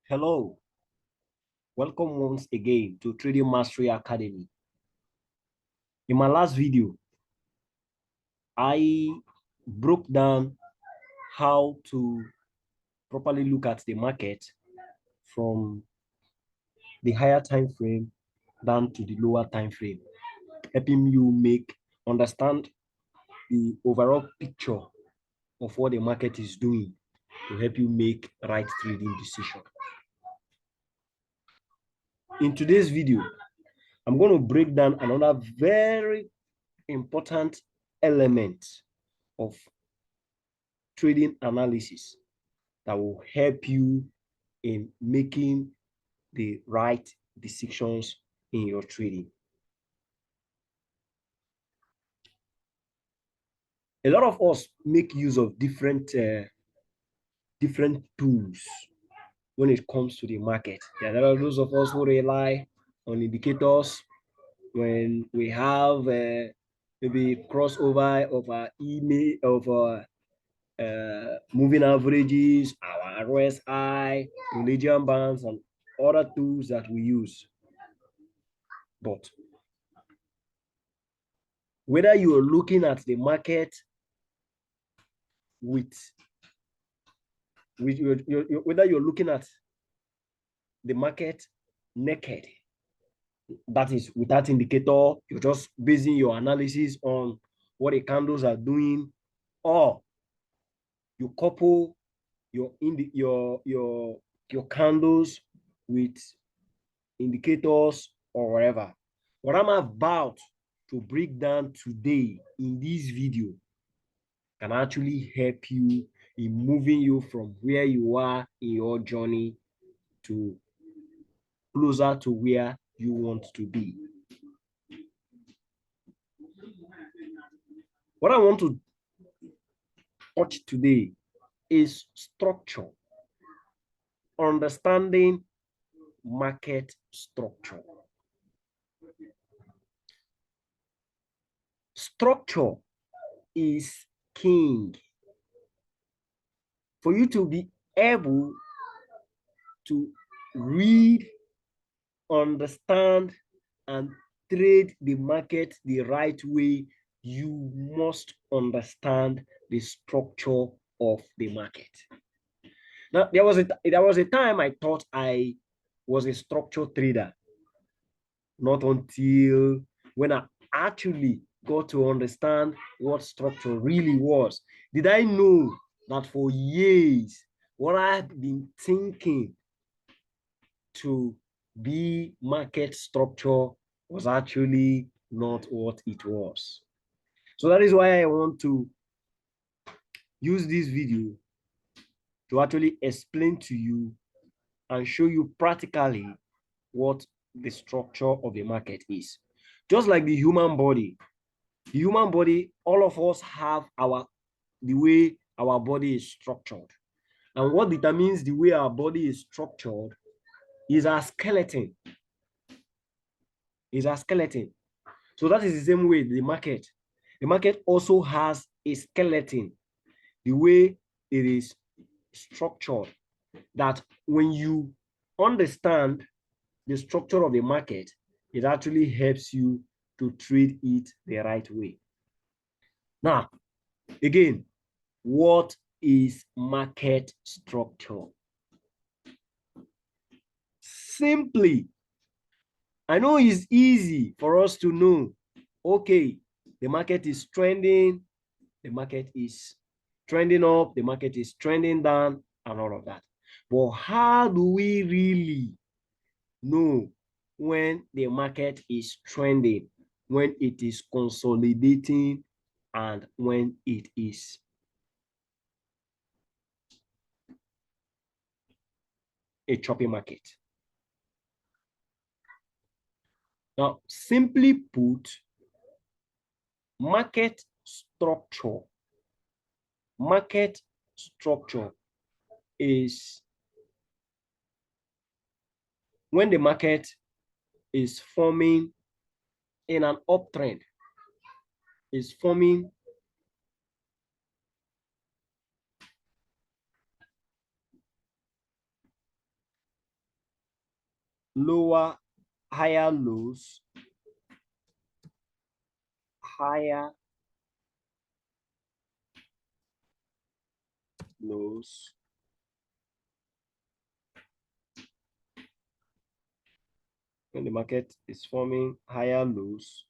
Hello, welcome once again to Trading Mastery Academy. In my last video, I broke down how to properly look at the market from the higher time frame down to the lower time frame, helping you understand the overall picture of what the market is doing to help you make right trading decision. In today's video, I'm going to break down another very important element of trading analysis that will help you in making the right decisions in your trading. A lot of us make use of different tools when it comes to the market. There are those of us who rely on indicators when we have maybe crossover of our email of our moving averages, our RSI, religion bands, and other tools that we use. But whether you are looking at the market with whether you're looking at the market naked, that is without indicator, you're just basing your analysis on what the candles are doing, or you couple your candles with indicators or whatever. What I'm about to break down today in this video can actually help you in moving you from where you are in your journey to closer to where you want to be. What I want to touch today is structure, understanding market structure. Structure is king. For you to be able to read, understand, and trade the market the right way, you must understand the structure of the market. Now, there was a time I thought I was a structure trader, not until when I actually got to understand what structure really was. Did I know that for years, what I've been thinking to be market structure was actually not what it was. So that is why I want to use this video to actually explain to you and show you practically what the structure of the market is. Just like the human body, all of us have the way our body is structured. And what determines the way our body is structured is our skeleton. So that is the same way the market. The market also has a skeleton, the way it is structured, that when you understand the structure of the market, it actually helps you to trade it the right way. Now, again, what is market structure? Simply, I know it's easy for us to know, okay, the market is trending, the market is trending up, the market is trending down, and all of that. But how do we really know when the market is trending, when it is consolidating, and when it is a choppy market? Now, simply put, market structure is when the market is forming in an uptrend, is forming higher lows, higher lows, when the market is forming higher lows,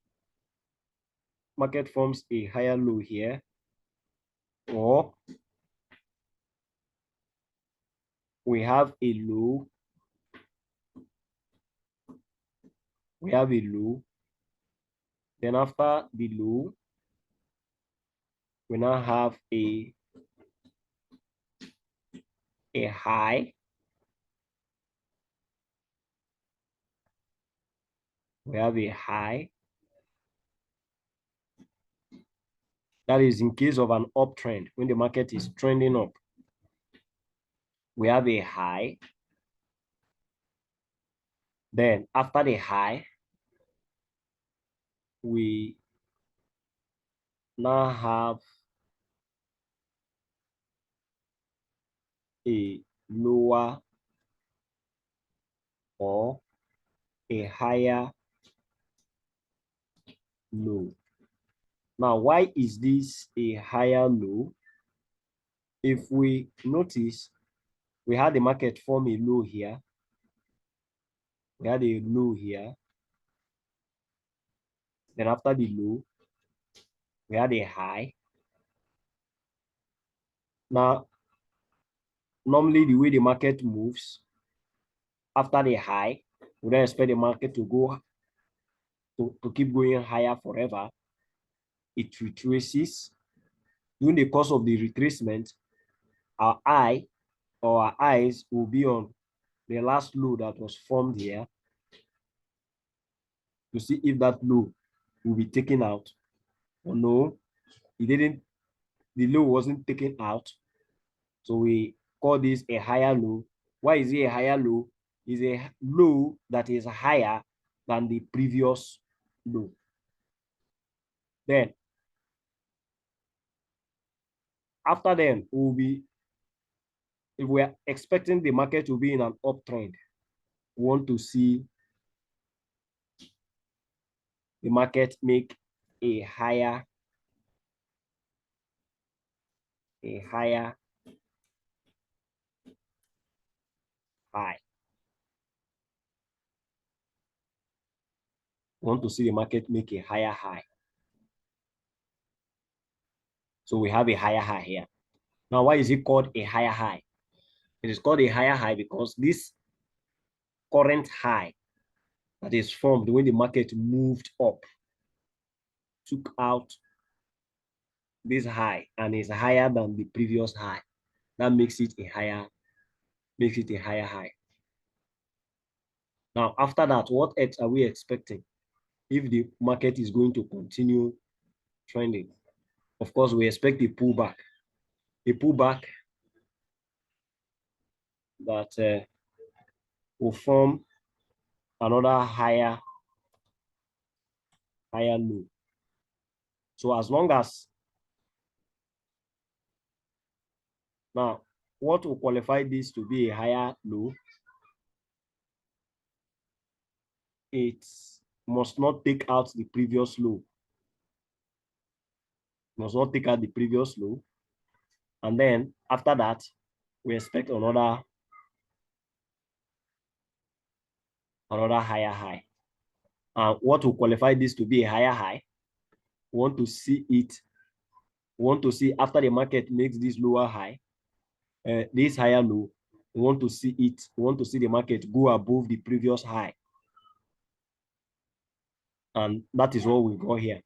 market forms a higher low here, or we have a low, then after the low, we now have a high, we have a high. That is in case of an uptrend, when the market is trending up. We have a high. Then after the high, we now have a lower or a higher low. Now, why is this a higher low? If we notice, we had the market form a low here. We had a low here. Then after the low, we had a high. Now, normally the way the market moves, after the high, we don't expect the market to go to keep going higher forever. It retraces. During the course of the retracement, our eyes will be on the last low that was formed here to see if that low will be taken out or no. It didn't, the low wasn't taken out. So we call this a higher low. Why is it a higher low? It's a low that is higher than the previous low. Then after then, we'll be, if we are expecting the market to be in an uptrend, we want to see the market make a higher high. We want to see the market make a higher high. So we have a higher high here. Now, why is it called a higher high? It is called a higher high because this current high that is formed when the market moved up took out this high and is higher than the previous high. That makes it a higher high. Now, after that, what else are we expecting if the market is going to continue trending? Of course, we expect a pullback. A pullback that will form another higher low. So as long as, now, what will qualify this to be a higher low? It must not take out the previous low. Must not take out the previous low. And then after that, we expect another higher high. What will qualify this to be a higher high? We want to see it. We want to see after the market makes this lower high, this higher low. We want to see it. We want to see the market go above the previous high. And that is what we got here.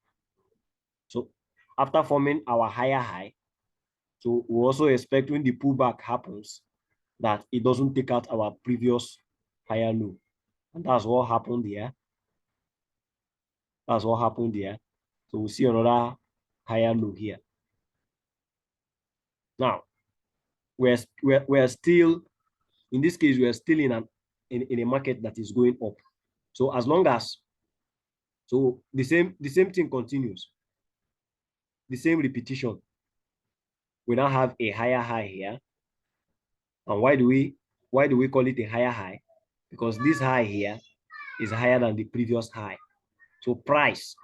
So after forming our higher high, so we also expect when the pullback happens that it doesn't take out our previous higher low. And that's what happened here. That's what happened here. So we see another higher low here. Now, we're still, in this case, we are still in a market that is going up. So as long as, so the same thing continues, the same repetition. We now have a higher high here. And why do we call it a higher high? because this high here is higher than the previous high. So price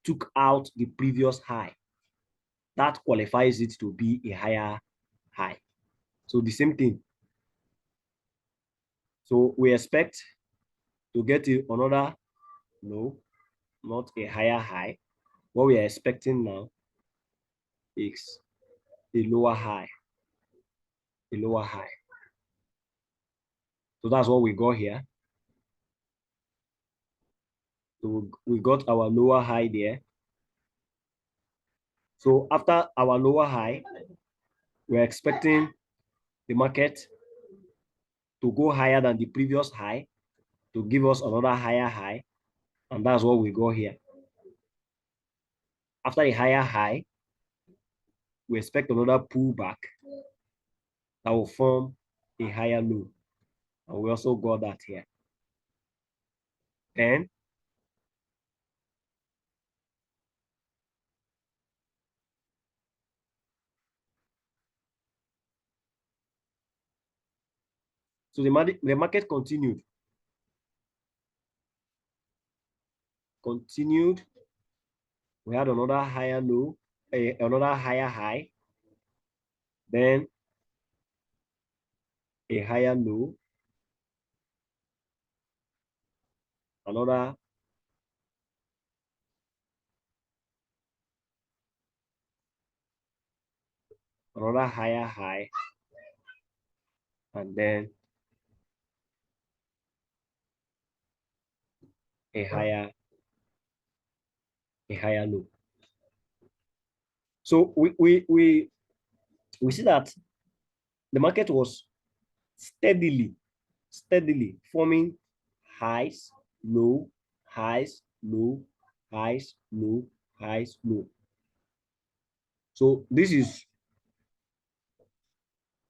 took out the previous high. That qualifies it to be a higher high. So the same thing. So we expect to get another low, not a higher high. What we are expecting now is a lower high, a lower high. So that's what we got here. So we got our lower high there. So after our lower high, we're expecting the market to go higher than the previous high to give us another higher high. And that's what we got here. After a higher high, we expect another pullback that will form a higher low. And we also got that here. Then so the market continued. We had another higher low, another higher high, then a higher low, another higher high, and then a higher low. So we see that the market was steadily forming highs, low, highs, low, highs, low, highs, low. So this is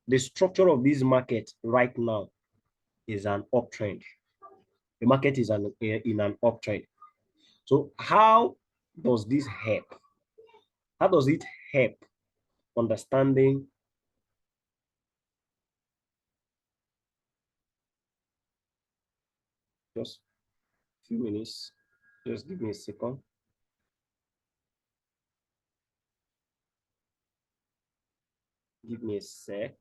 the structure of this market right now is an uptrend. The market is in an uptrend. So how does this help? How does it help understanding? Just a few minutes. Just give me a second. Give me a sec.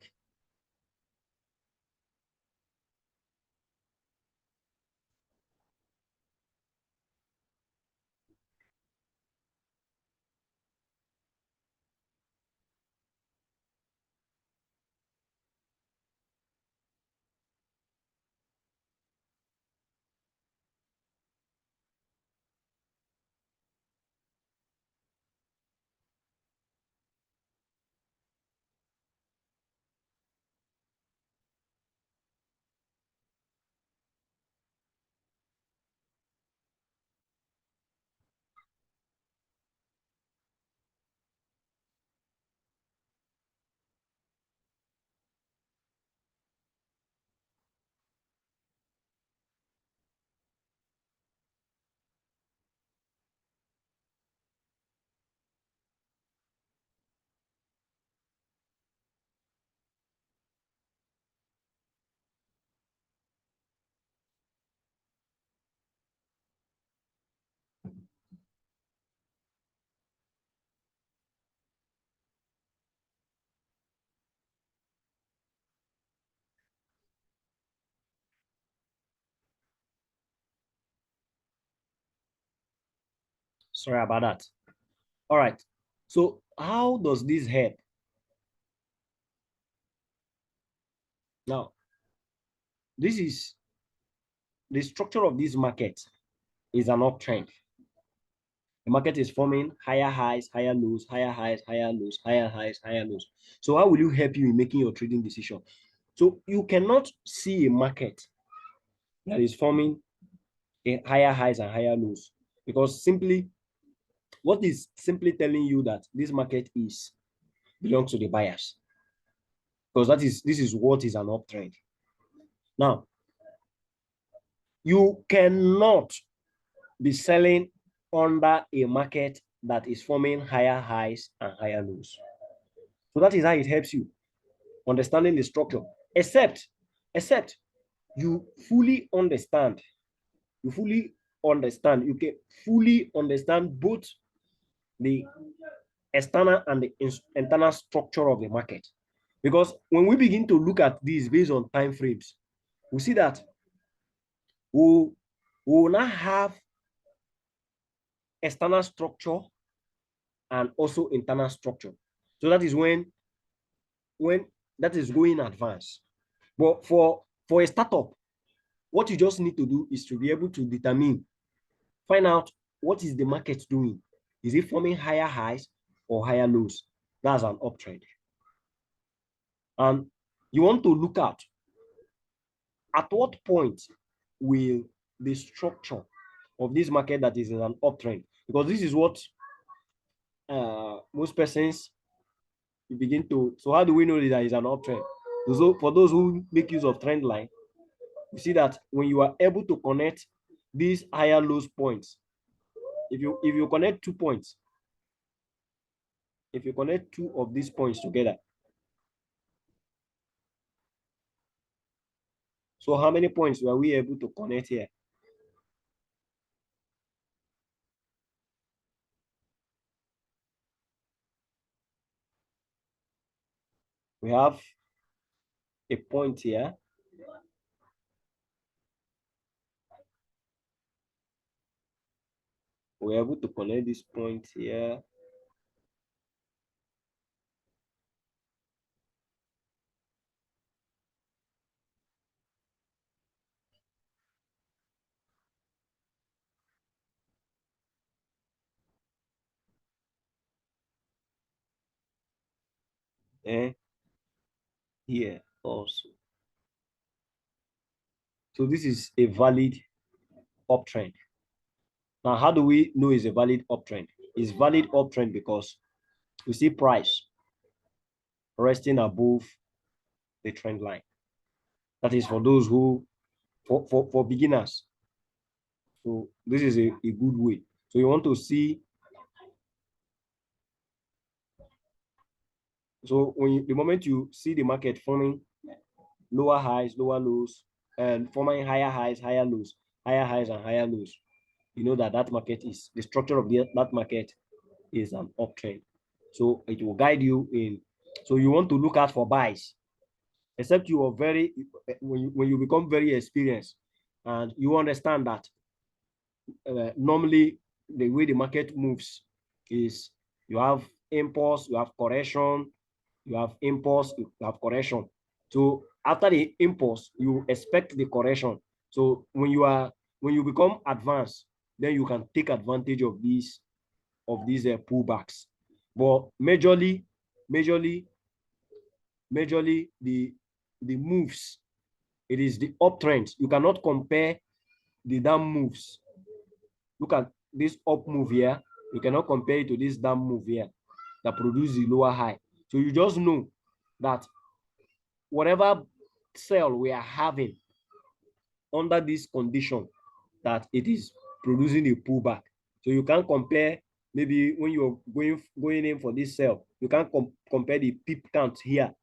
Sorry about that. All right. So how does this help? Now, this is the structure of this market is an uptrend. The market is forming higher highs, higher lows, higher highs, higher lows, higher highs, higher lows. So how will you help you in making your trading decision? So you cannot see a market that is forming a higher highs and higher lows because simply what is simply telling you that this market is belongs to the buyers because this is what is an uptrend. Now, you cannot be selling under a market that is forming higher highs and higher lows. So that is how it helps you understanding the structure, except you fully understand, you can fully understand both the external and the internal structure of the market. Because when we begin to look at this based on time frames, we see that we will now have external structure and also internal structure. So that is when that is going advance. But for a startup, what you just need to do is to be able to find out what is the market doing. Is it forming higher highs or higher lows? That's an uptrend. And you want to look at what point will the structure of this market that is in an uptrend, because this is what most persons begin to. So how do we know that it's an uptrend? So for those who make use of trend line, you see that when you are able to connect these higher lows points, if you connect 2 points, if you connect two of these points together, so how many points were we able to connect here? We have a point here. We're able to connect this point here. And here also. So this is a valid uptrend. Now, how do we know it's a valid uptrend? It's valid uptrend because we see price resting above the trend line. That is for those who, for beginners. So this is a good way. So you want to see, so the moment you see the market forming lower highs, lower lows, and forming higher highs, higher lows, higher highs and higher lows, you know that that market is, the structure of that market is an uptrend. So it will guide you in. So you want to look out for buys, except you are when you become very experienced and you understand that normally the way the market moves is you have impulse, you have correction, you have impulse, you have correction. So after the impulse, you expect the correction. So when you become advanced, then you can take advantage of these pullbacks. But majorly, the moves, it is the uptrends. You cannot compare the down moves. Look at this up move here. You cannot compare it to this down move here that produces the lower high. So you just know that whatever sell we are having under this condition, that it is producing a pullback. So you can't compare, maybe when you're going in for this sell, you can't compare the pip count here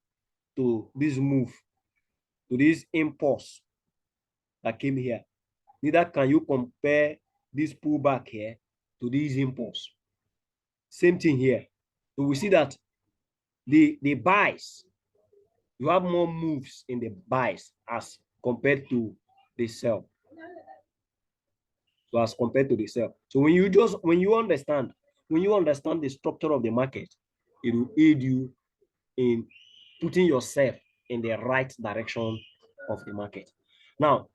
to this move, to this impulse that came here. Neither can you compare this pullback here to this impulse. Same thing here. So we see that the buys, you have more moves in the buys as compared to the sell. So as compared to the sell. So when you understand the structure of the market, it will aid you in putting yourself in the right direction of the market. Now,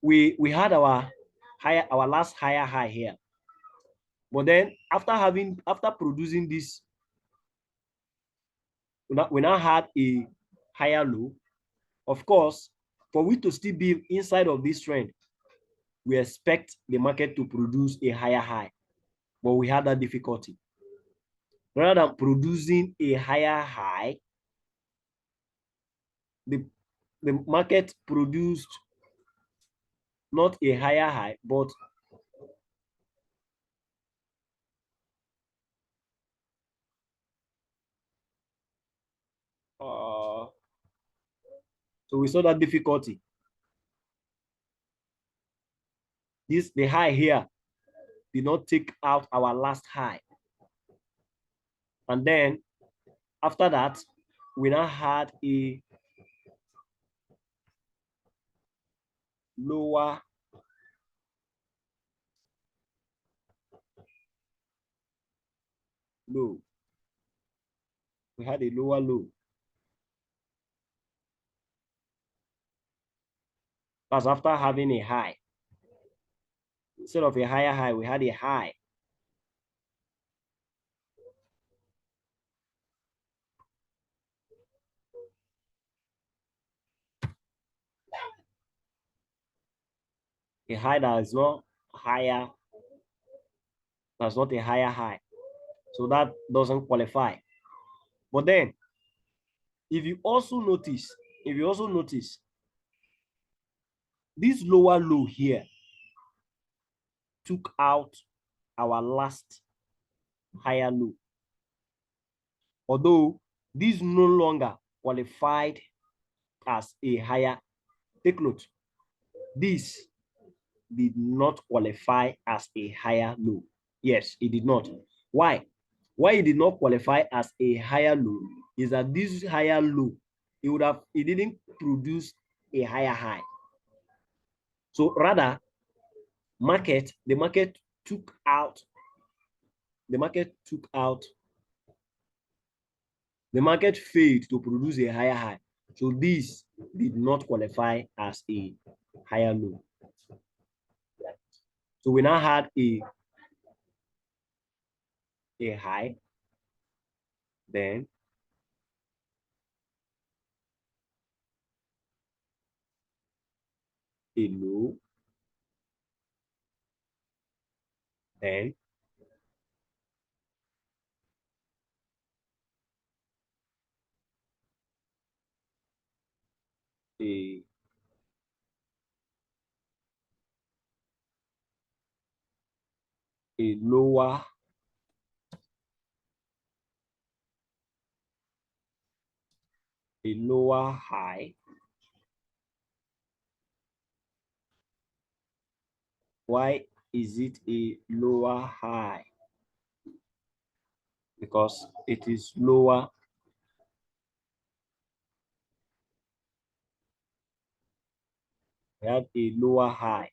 we had our last higher high here. But then after producing this, we now had a higher low. Of course, for we to still be inside of this trend, we expect the market to produce a higher high, but we had that difficulty. Rather than producing a higher high, the market produced not a higher high, but so we saw that difficulty. the high here did not take out our last high. And then after that, we now had a lower low. We had a lower low. That's after having a high. Instead of a higher high, we had a high. A high that is not higher, that's not a higher high. So that doesn't qualify. But then, if you also notice, this lower low here took out our last higher low. Although this no longer qualified as a higher, take note, this did not qualify as a higher low. Yes, it did not. Why? Why it did not qualify as a higher low is that this higher low, it didn't produce a higher high. So rather, the market took out, the market failed to produce a higher high. So this did not qualify as a higher low. So we now had a high, then a low, then a lower high. Why is it a lower high? Because it is lower we have a lower high.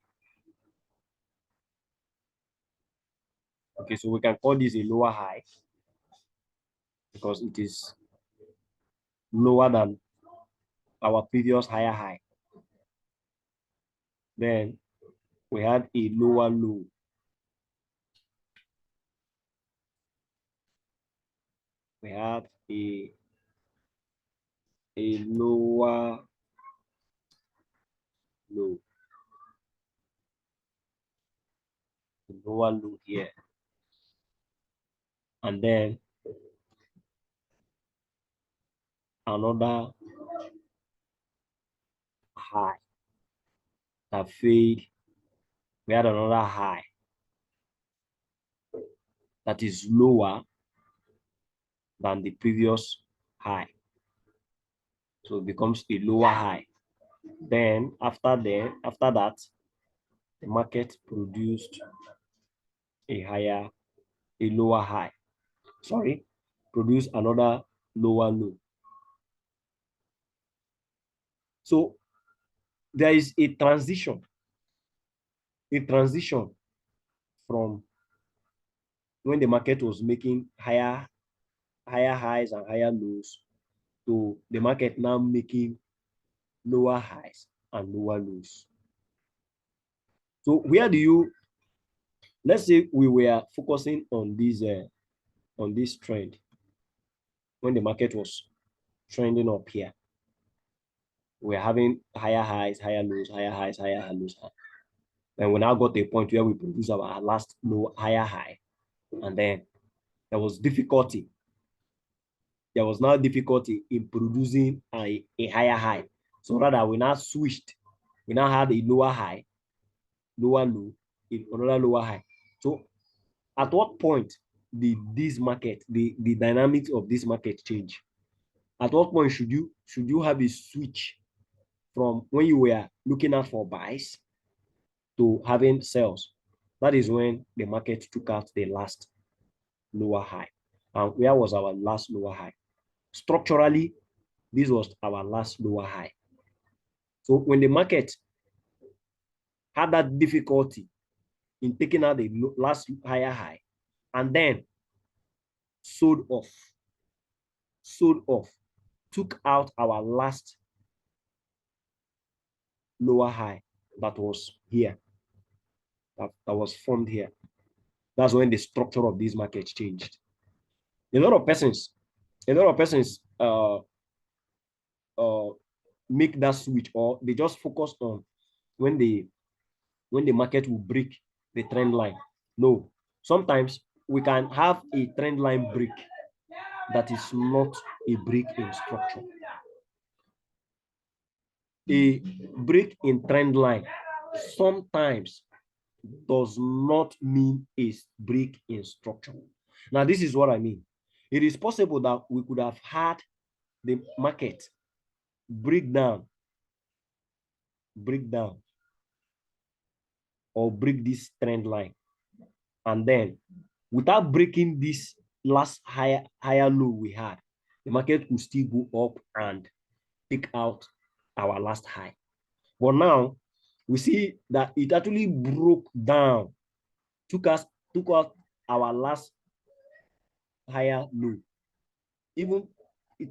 Okay, so we can call this a lower high because it is lower than our previous higher high. Then we had a lower low. We had a lower low. A lower low here. And then another high that failed. We had another high that is lower than the previous high. So it becomes a lower high. Then after that, the market produced a lower high. Sorry, produce another lower low. So there is a transition from when the market was making higher highs and higher lows to the market now making lower highs and lower lows. So where do you, let's say we were focusing on this trend when the market was trending up here. We're having higher highs, higher lows, higher highs, higher lows. And we now got to a point where we produce our last low, higher high. And then there was difficulty. There was now difficulty in producing a higher high. So rather, we now switched. We now had a lower high, lower low, another lower high. So at what point did this market, the dynamics of this market change? At what point should you have a switch from when you were looking out for buys to having sales, that is when the market took out the last lower high. And where was our last lower high? Structurally, this was our last lower high. So when the market had that difficulty in taking out the last higher high and then sold off, took out our last lower high that was here, that was formed here. That's when the structure of this market changed. A lot of persons make that switch, or they just focus on when the market will break the trend line. No, sometimes we can have a trend line break that is not a break in structure. A break in trend line sometimes does not mean a break in structure. Now, this is what I mean. It is possible that we could have had the market break down, or break this trend line, and then without breaking this last higher low we had, the market could still go up and take out our last high. But now we see that it actually broke down, took out our last higher low. It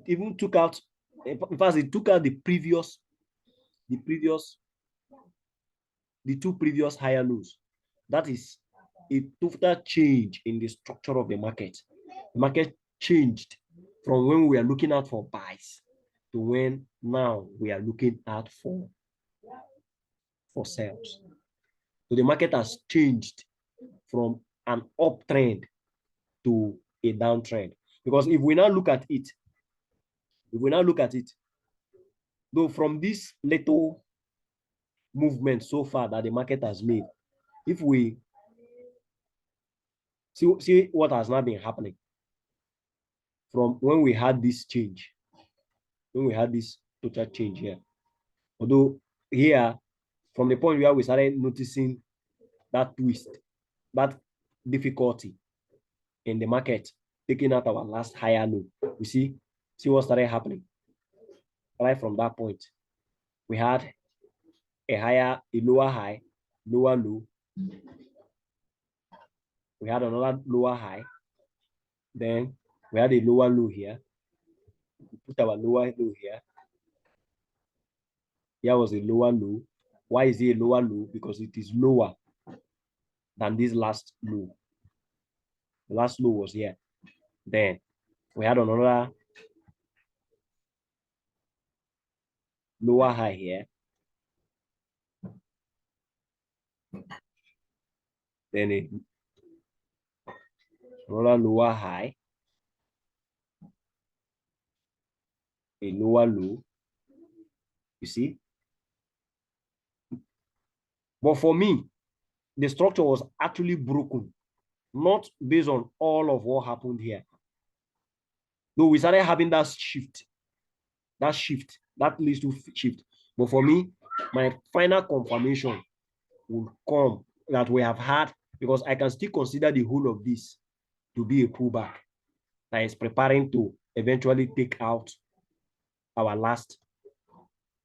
even took out, in fact, it took out the two previous higher lows. That is a total change in the structure of the market. The market changed from when we are looking out for buys to when now we are looking out for sales. So the market has changed from an uptrend to a downtrend. Because if we now look at it, though from this little movement so far that the market has made, if we see what has now been happening from when we had this change, total change here. Although here, from the point where we started noticing that twist, that difficulty in the market, taking out our last higher low, you see what started happening. Right from that point, we had a lower high, lower low. We had another lower high. Then we had a lower low here. We put our lower low here. Here was a lower low. Why is it a lower low? Because it is lower than this last low. The last low was here. Then we had another lower high here. Then another lower high. A lower low. You see? But for me, the structure was actually broken, not based on all of what happened here. Though we started having that shift, that leads to shift. But for me, my final confirmation will come that we have had, because I can still consider the whole of this to be a pullback that is preparing to eventually take out our last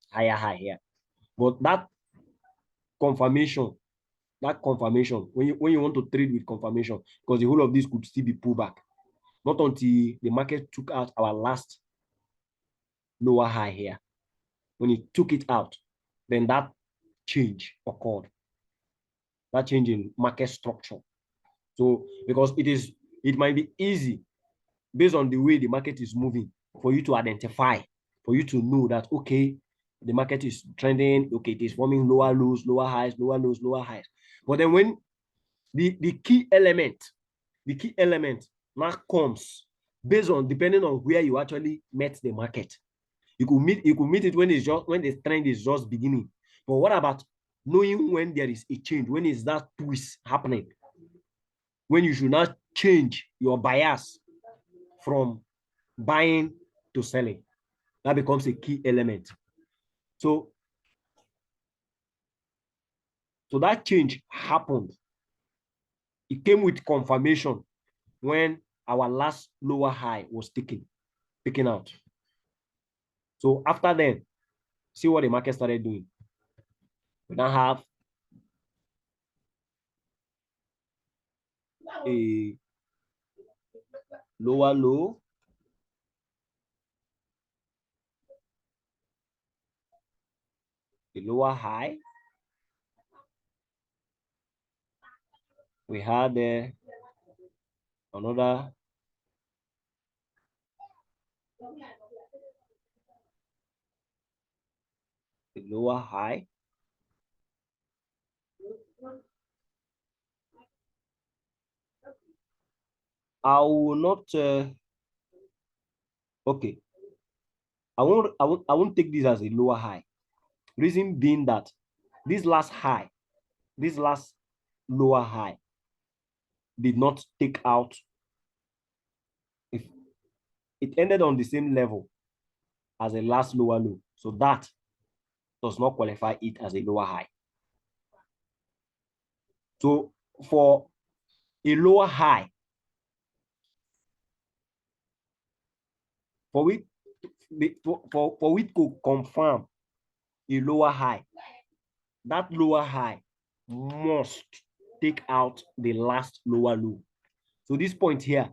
higher high here. But that confirmation, when you want to trade with confirmation, because the whole of this could still be pullback, not until the market took out our last lower high here. When it took it out, then that change occurred, that change in market structure. So because it might be easy based on the way the market is moving for you to identify, for you to know that, okay, the market is trending, okay, it is forming lower lows, lower highs, lower lows, lower highs. But then when the key element now comes based on, depending on where you actually met the market. You could meet it when the trend is just beginning. But what about knowing when there is a change, when is that twist happening, when you should not change your bias from buying to selling? That becomes a key element. So So that change happened. It came with confirmation when our last lower high was taken out. So after then, see what the market started doing. We now have a lower low, a lower high. We had another a lower high. I will not okay. I won't take this as a lower high. Reason being that this last high, this last lower high did not take out. If it ended on the same level as a last lower low, so that does not qualify it as a lower high. So for a lower high, for it to confirm a lower high, that lower high must take out the last lower low. So this point here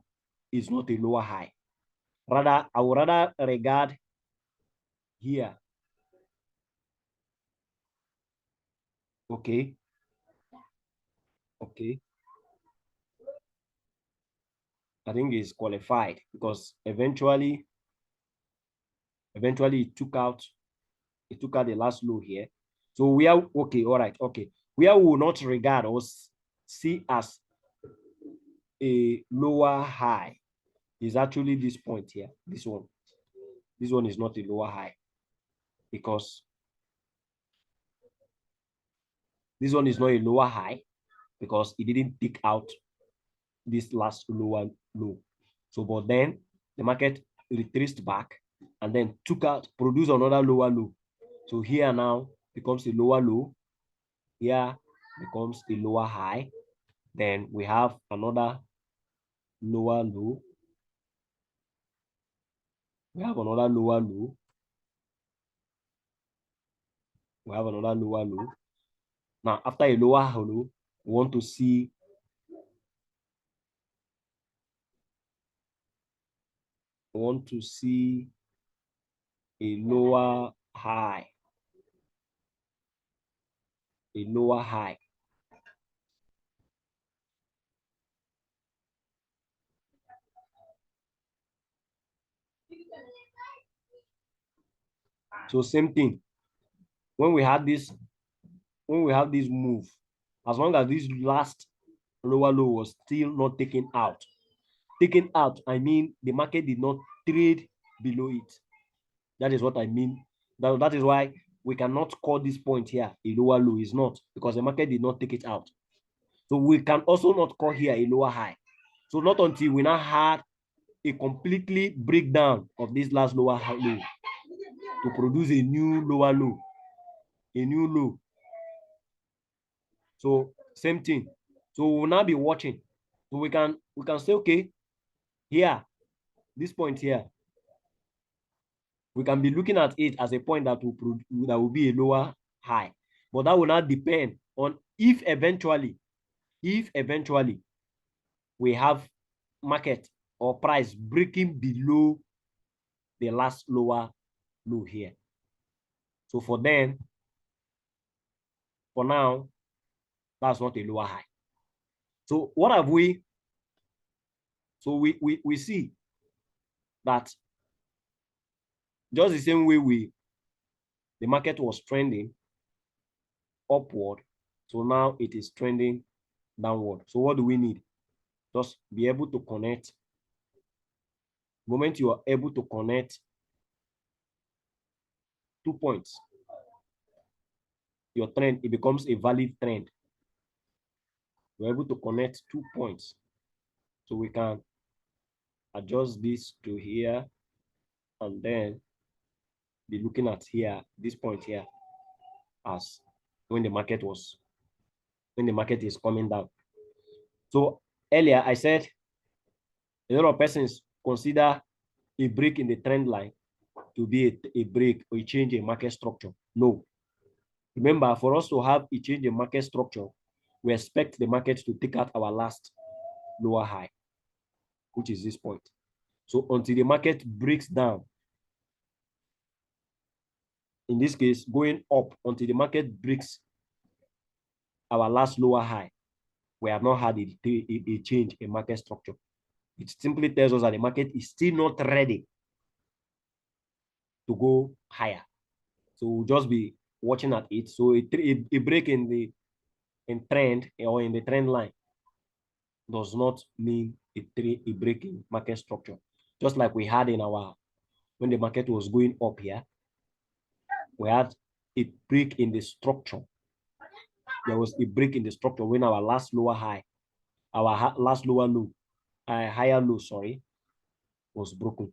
is not a lower high. Rather, I would rather regard here. Okay. Okay. I think it's qualified because eventually it took out the last low here. So we are okay, all right, okay. Where we will not regard or see as a lower high is actually this point here. This one. This one is not a lower high because this one is not a lower high because it didn't pick out this last lower low. So, but then the market retraced back and then produced another lower low. So here now becomes a lower low. Here becomes a lower high. Then we have another lower low. We have another lower low. We have another lower low. Now, after a lower low, we want to see a lower high. A lower high. So same thing. When we have this move, as long as this last lower low was still not taken out, I mean the market did not trade below it. That is what I mean. That is why we cannot call this point here a lower low. It's not, because the market did not take it out. So we can also not call here a lower high. So not until we now had a completely breakdown of this last lower low to produce a new lower low, a new low. So same thing. So we'll now be watching. So we can say, okay, here, this point here, we can be looking at it as a point that will be a lower high. But that will not depend on if eventually we have market or price breaking below the last lower low here. So for now, that's not a lower high. So what have we? So we see that just the same way the market was trending upward, so now it is trending downward. So what do we need? Just be able to connect. The moment you are able to connect 2 points, your trend, it becomes a valid trend. We're able to connect 2 points. So we can adjust this to here and then be looking at here, this point here, as when the market was when the market is coming down. So earlier I said a lot of persons consider a break in the trend line to be a break or a change in market structure. No. Remember, for us to have a change in market structure, we expect the market to take out our last lower high, which is this point. So until the market breaks down, in this case, going up until the market breaks our last lower high, we have not had a change in market structure. It simply tells us that the market is still not ready to go higher. So we'll just be watching at it. So a break in the trend or in the trend line does not mean a break in market structure. Just like we had in our, when the market was going up here, we had a break in the structure. There was a break in the structure when our last lower high, our last lower low, higher low, sorry, was broken.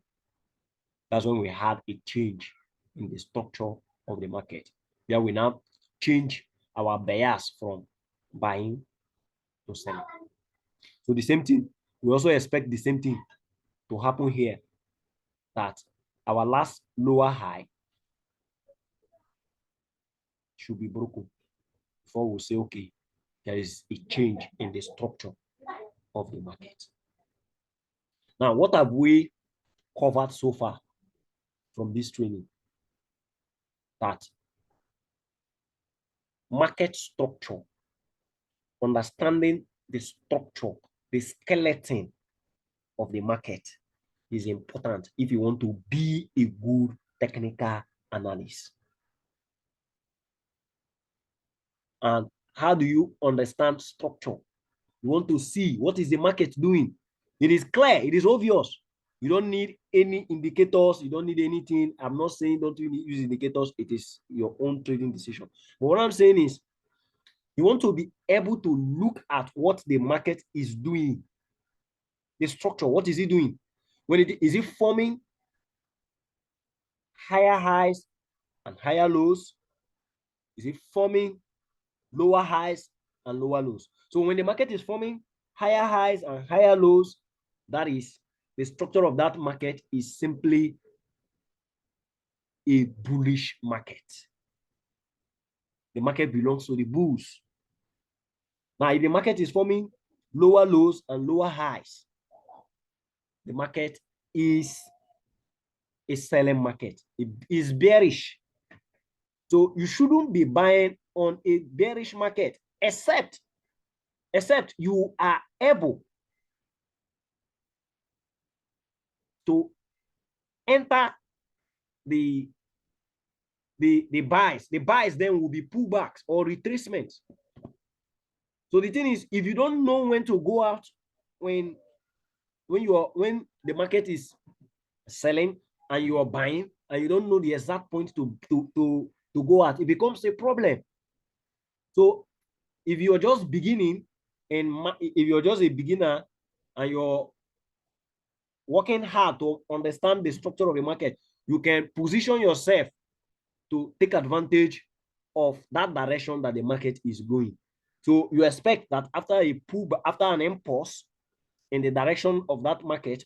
That's when we had a change in the structure of the market. There we now change our bias from buying to selling. So the same thing, we also expect the same thing to happen here, that our last lower high should be broken before we say, okay, there is a change in the structure of the market. Now, what have we covered so far from this training? That market structure, understanding the structure, the skeleton of the market is important if you want to be a good technical analyst. And how do you understand structure? You want to see what is the market doing. It is clear, it is obvious. You don't need any indicators, you don't need anything. I'm not saying don't use indicators, it is your own trading decision. But what I'm saying is, you want to be able to look at what the market is doing. The structure, what is it doing? When is it forming higher highs and higher lows? Is it forming lower highs and lower lows? So when the market is forming higher highs and higher lows, that is, the structure of that market is simply a bullish market. The market belongs to the bulls. Now, if the market is forming lower lows and lower highs, the market is a selling market. It is bearish. So you shouldn't be buying on a bearish market, except you are able to enter the buys. The buys then will be pullbacks or retracements. So the thing is, if you don't know when to go out, when the market is selling and you are buying, and you don't know the exact point to go out, it becomes a problem. So if you're just beginning, and if you're just a beginner and you're working hard to understand the structure of the market, you can position yourself to take advantage of that direction that the market is going. So you expect that after a pull, after an impulse in the direction of that market,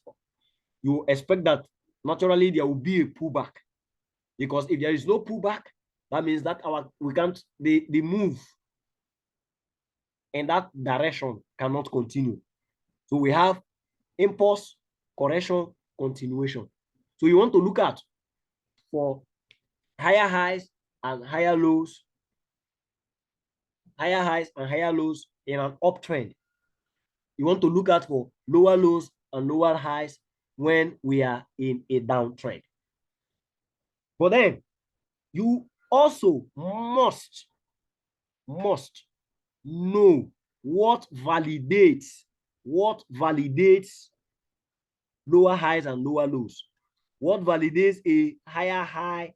you expect that naturally there will be a pullback. Because if there is no pullback, that means that the move in that direction cannot continue. So we have impulse, correction, continuation. So you want to look at for higher highs and higher lows, in an uptrend. You want to look at for lower lows and lower highs when we are in a downtrend. But then you also must know what validates lower highs and lower lows. What validates a higher high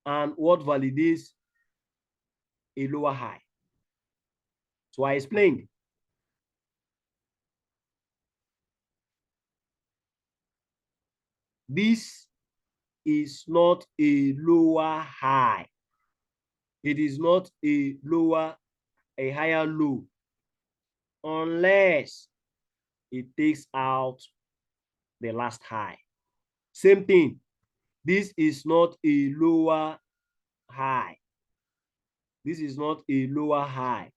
and what validates a lower high. So I explained. This is not a lower high. It is not a higher low, unless it takes out the last high. Same thing. This is not a lower high. This is not a lower high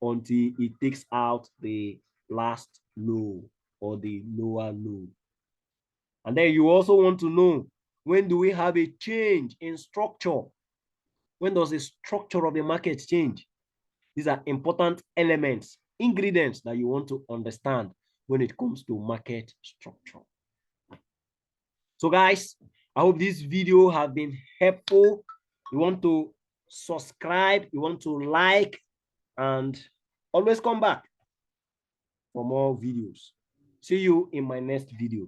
until it takes out the last low or the lower low. And then you also want to know, when do we have a change in structure? When does the structure of the market change? These are important elements, ingredients that you want to understand when it comes to market structure. So guys, I hope this video has been helpful. You want to subscribe, you want to like, and always come back for more videos. See you in my next video.